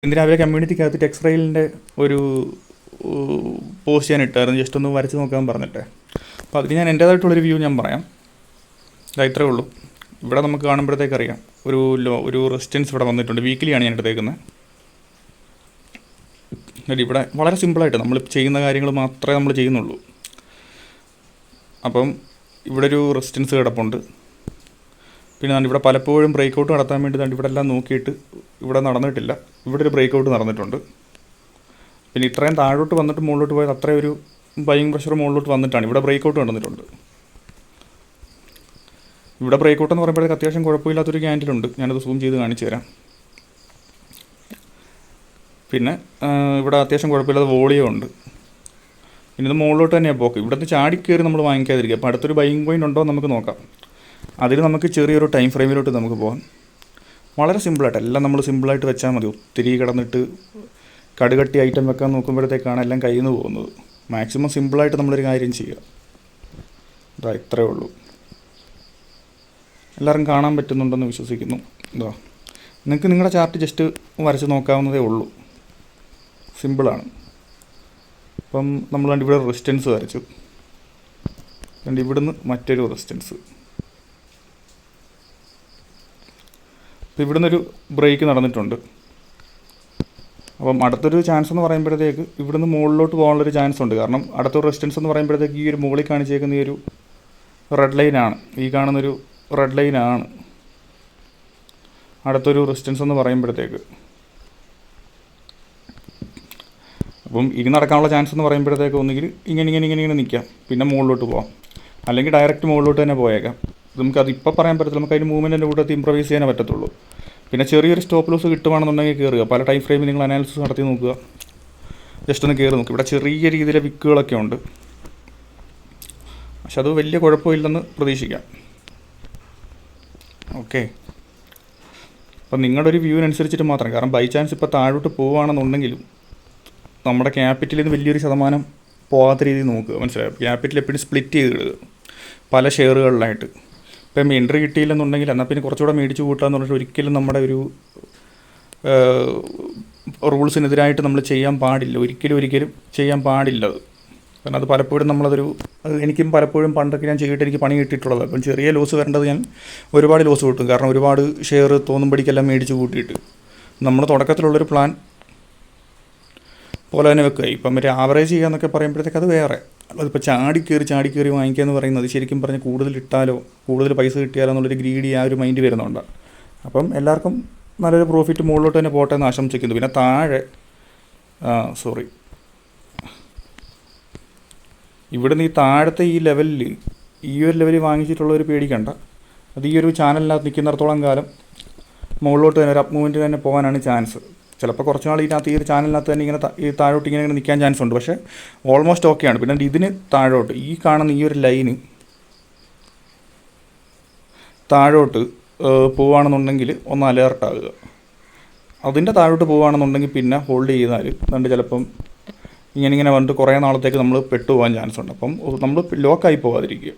ഇന്ന് രാവിലെ കമ്മ്യൂണിറ്റിക്കകത്ത് ടെക്സ്റൈലിൻ്റെ ഒരു പോസ്റ്റ് ഞാൻ ഇട്ടായിരുന്നു, ജസ്റ്റ് ഒന്ന് വരച്ച് നോക്കാൻ പറഞ്ഞിട്ട്. അപ്പോൾ അതിന് ഞാൻ എൻ്റേതായിട്ടുള്ളൊരു വ്യൂ ഞാൻ പറയാം. ഇത്രയേ ഉള്ളൂ. ഇവിടെ നമുക്ക് കാണുമ്പോഴത്തേക്ക് അറിയാം ഒരു റെസിസ്റ്റൻസ് ഇവിടെ വന്നിട്ടുണ്ട്. വീക്കിലിയാണ് ഞാൻ എടുത്തേക്കുന്നത്. ഇവിടെ വളരെ സിമ്പിളായിട്ട് നമ്മൾ ചെയ്യുന്ന കാര്യങ്ങൾ മാത്രമേ നമ്മൾ ചെയ്യുന്നുള്ളൂ. അപ്പം ഇവിടെ ഒരു റെസിസ്റ്റൻസ് കിടപ്പുണ്ട്. പിന്നെ ഇവിടെ പലപ്പോഴും ബ്രേക്ക് ഔട്ട് നടത്താൻ വേണ്ടി ഇവിടെ എല്ലാം നോക്കിയിട്ട് ഇവിടെ നടന്നിട്ടില്ല. ഇവിടെ ഒരു ബ്രേക്ക് ഔട്ട് നടന്നിട്ടുണ്ട്. പിന്നെ ഇത്രയും താഴോട്ട് വന്നിട്ട് മുകളിലോട്ട് പോയത് അത്രയും ഒരു ബൈയിങ് പ്രഷർ മുകളിലോട്ട് വന്നിട്ടാണ് ഇവിടെ ബ്രേക്ക് ഔട്ട് നടന്നിട്ടുണ്ട്. ഇവിടെ ബ്രേക്ക് ഔട്ട് എന്ന് പറയുമ്പോഴത്തേക്ക് അത്യാവശ്യം കുഴപ്പമില്ലാത്തൊരു ക്യാൻഡിലുണ്ട്. ഞാനത് സൂം ചെയ്ത് കാണിച്ചു തരാം. പിന്നെ ഇവിടെ അത്യാവശ്യം കുഴപ്പമില്ലാത്ത വോളിയം ഉണ്ട്. പിന്നെ ഇത് മുകളിലോട്ട് തന്നെയാണ് പോക്ക്. ഇവിടുന്ന് ചാടിക്കയറി നമ്മൾ വാങ്ങിക്കാതിരിക്കുക. അപ്പോൾ അടുത്തൊരു ബൈയിങ് പോയിൻ്റ് ഉണ്ടോ എന്ന് നമുക്ക് നോക്കാം. അതിൽ നമുക്ക് ചെറിയൊരു ടൈം ഫ്രെയിമിലോട്ട് നമുക്ക് പോകാം. വളരെ സിമ്പിളായിട്ട് എല്ലാം നമ്മൾ സിമ്പിളായിട്ട് വെച്ചാൽ മതി. ഒത്തിരി കിടന്നിട്ട് കടുകട്ടി ഐറ്റം വെക്കാൻ നോക്കുമ്പോഴത്തേക്കാണ് എല്ലാം കയ്യിൽ നിന്ന് പോകുന്നത്. മാക്സിമം സിമ്പിളായിട്ട് നമ്മളൊരു കാര്യം ചെയ്യുക. ഇത്രയേ ഉള്ളൂ. എല്ലാവരും കാണാൻ പറ്റുന്നുണ്ടെന്ന് വിശ്വസിക്കുന്നു. നിങ്ങൾക്ക് നിങ്ങളുടെ ചാർട്ട് ജസ്റ്റ് വരച്ച് നോക്കാവുന്നതേ ഉള്ളൂ. സിമ്പിളാണ്. അപ്പം നമ്മൾ ഇവിടെ റെസിസ്റ്റൻസ് വരച്ചു. ഇവിടുന്ന് മറ്റൊരു റെസിസ്റ്റൻസ്. അപ്പോൾ ഇവിടുന്ന് ഒരു ബ്രേക്ക് നടന്നിട്ടുണ്ട്. അപ്പം അടുത്തൊരു ചാൻസ് എന്ന് പറയുമ്പോഴത്തേക്ക് ഇവിടുന്ന് മുകളിലോട്ട് പോകാനുള്ളൊരു ചാൻസ് ഉണ്ട്. കാരണം അടുത്തൊരു റെസിസ്റ്റൻസ് എന്ന് പറയുമ്പോഴത്തേക്ക് ഈ ഒരു മുകളിൽ കാണിച്ചേക്കുന്ന ഈ ഒരു റെഡ് ലൈനാണ്. ഈ കാണുന്നൊരു റെഡ് ലൈനാണ് അടുത്തൊരു റെസിസ്റ്റൻസ് എന്ന് പറയുമ്പോഴത്തേക്ക്. അപ്പം ഇനി നടക്കാനുള്ള ചാൻസ് എന്ന് പറയുമ്പോഴത്തേക്ക് ഒന്നുകിൽ ഇങ്ങനെ നിൽക്കാം, പിന്നെ മുകളിലോട്ട് പോകാം, അല്ലെങ്കിൽ ഡയറക്റ്റ് മുകളിലോട്ട് തന്നെ പോയേക്കാം. നമുക്കത് ഇപ്പോൾ പറയാൻ പറ്റത്തില്ല. നമുക്ക് അതിന് മൂവ്മെൻറ്റിൻ്റെ കൂടെ ഇമ്പ്രവൈസ് ചെയ്യാനേ പറ്റത്തുള്ളൂ. പിന്നെ ചെറിയൊരു സ്റ്റോപ്പ് ലോസ് കിട്ടുവാണെന്നുണ്ടെങ്കിൽ കയറുക. പല ടൈം ഫ്രെയിമിൽ നിങ്ങൾ അനാലിസിസ് നടത്തി നോക്കുക. ജസ്റ്റ് ഒന്ന് കയറി നോക്കുക. ഇവിടെ ചെറിയ രീതിയിലെ വിക്കുകളൊക്കെ ഉണ്ട്, പക്ഷെ അത് വലിയ കുഴപ്പമില്ലെന്ന് പ്രതീക്ഷിക്കാം. ഓക്കെ. അപ്പം നിങ്ങളുടെ ഒരു വ്യൂവിനനുസരിച്ചിട്ട് മാത്രം. കാരണം ബൈ ചാൻസ് ഇപ്പോൾ താഴോട്ട് പോവുകയാണെന്നുണ്ടെങ്കിലും നമ്മുടെ ക്യാപിറ്റലിൽ നിന്ന് വലിയൊരു ശതമാനം പോകാത്ത രീതിയിൽ നോക്കുക. മനസ്സിലായോ? ക്യാപിറ്റൽ എപ്പോഴും സ്പ്ലിറ്റ് ചെയ്തിടുക പല ഷെയറുകളിലായിട്ട്. ഇപ്പം എൻട്രി കിട്ടിയില്ലെന്നുണ്ടെങ്കിൽ എന്നാൽ പിന്നെ കുറച്ചുകൂടെ മേടിച്ച് കൂട്ടാന്ന് പറഞ്ഞിട്ട് ഒരിക്കലും നമ്മുടെ ഒരു റൂൾസിനെതിരായിട്ട് നമ്മൾ ചെയ്യാൻ പാടില്ല. ഒരിക്കലും ചെയ്യാൻ പാടില്ല അത്. കാരണം അത് പലപ്പോഴും എനിക്കും പലപ്പോഴും പണ്ടൊക്കെ ഞാൻ ചെയ്തിട്ട് എനിക്ക് പണി കിട്ടിയിട്ടുള്ളത്. അപ്പം ചെറിയ ലോസ് വരേണ്ടത് ഞാൻ ഒരുപാട് ലോസ് കിട്ടും. കാരണം ഒരുപാട് ഷെയർ തോന്നുമ്പടിക്കെല്ലാം മേടിച്ച് കൂട്ടിയിട്ട് നമ്മൾ തുടക്കത്തിലുള്ളൊരു പ്ലാൻ പോലെ തന്നെ വെക്കുക. ഇപ്പം മറ്റേ ആവറേജ് ചെയ്യുക എന്നൊക്കെ പറയുമ്പോഴത്തേക്ക് അത് വേറെ. അതിപ്പോൾ ചാടിക്കയറി വാങ്ങിക്കുക എന്ന് പറയുന്നത് ശരിക്കും പറഞ്ഞാൽ കൂടുതൽ പൈസ കിട്ടിയാലോ എന്നുള്ളൊരു ഗ്രീഡി ആ ഒരു മൈൻഡ് വരുന്നുണ്ട്. അപ്പം എല്ലാവർക്കും നല്ലൊരു പ്രോഫിറ്റ് മുകളിലോട്ട് തന്നെ പോട്ടെ എന്ന് ആശംസിക്കുന്നു. പിന്നെ താഴെ ഇവിടുന്ന് ഈ താഴത്തെ ഈ ഒരു ലെവലിൽ വാങ്ങിച്ചിട്ടുള്ളവർ പേടിക്കണ്ട. അത് ഈ ഒരു ചാനലിനകത്ത് നിൽക്കുന്നിടത്തോളം കാലം മുകളിലോട്ട് തന്നെ ഒരു അപ്പ് മൂവ്മെൻറ്റ് തന്നെ പോകാനാണ് ചാൻസ്. ചിലപ്പോൾ കുറച്ച് നാൾ ഇതിനകത്ത് ഈ ഒരു ചാനലിനകത്ത് തന്നെ ഈ താഴോട്ട് ഇങ്ങനെ നിൽക്കാൻ ചാൻസ് ഉണ്ട്. പക്ഷേ ഓൾമോസ്റ്റ് ഓക്കെയാണ്. പിന്നെ ഇതിന് താഴോട്ട് ഈ കാണുന്ന ഈ ഒരു ലൈന് താഴോട്ട് പോവുകയാണെന്നുണ്ടെങ്കിൽ ഒന്ന് അലേർട്ടാകുക. അതിൻ്റെ താഴോട്ട് പോവുകയാണെന്നുണ്ടെങ്കിൽ പിന്നെ ഹോൾഡ് ചെയ്താൽ ചിലപ്പം ഇങ്ങനെ വന്നിട്ട് കുറേ നാളത്തേക്ക് നമ്മൾ പെട്ടുപോകാൻ ചാൻസ് ഉണ്ട്. അപ്പം നമ്മൾ ലോക്കായി പോകാതിരിക്കുക.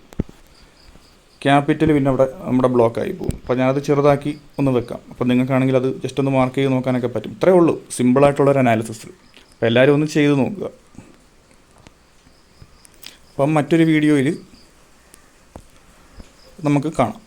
ക്യാപിറ്റൽ പിന്നെ അവിടെ നമ്മുടെ ബ്ലോക്കായി പോകും. അപ്പോൾ ഞാനത് ചെറുതാക്കി ഒന്ന് വെക്കാം. അപ്പോൾ നിങ്ങൾക്കാണെങ്കിൽ അത് ജസ്റ്റ് ഒന്ന് മാർക്ക് ചെയ്ത് നോക്കാനൊക്കെ പറ്റും. ഇത്രയേ ഉള്ളൂ സിമ്പിളായിട്ടുള്ളൊരു അനാലിസിസ്. അപ്പോൾ എല്ലാവരും ഒന്ന് ചെയ്ത് നോക്കുക. അപ്പം മറ്റൊരു വീഡിയോയിൽ നമുക്ക് കാണാം.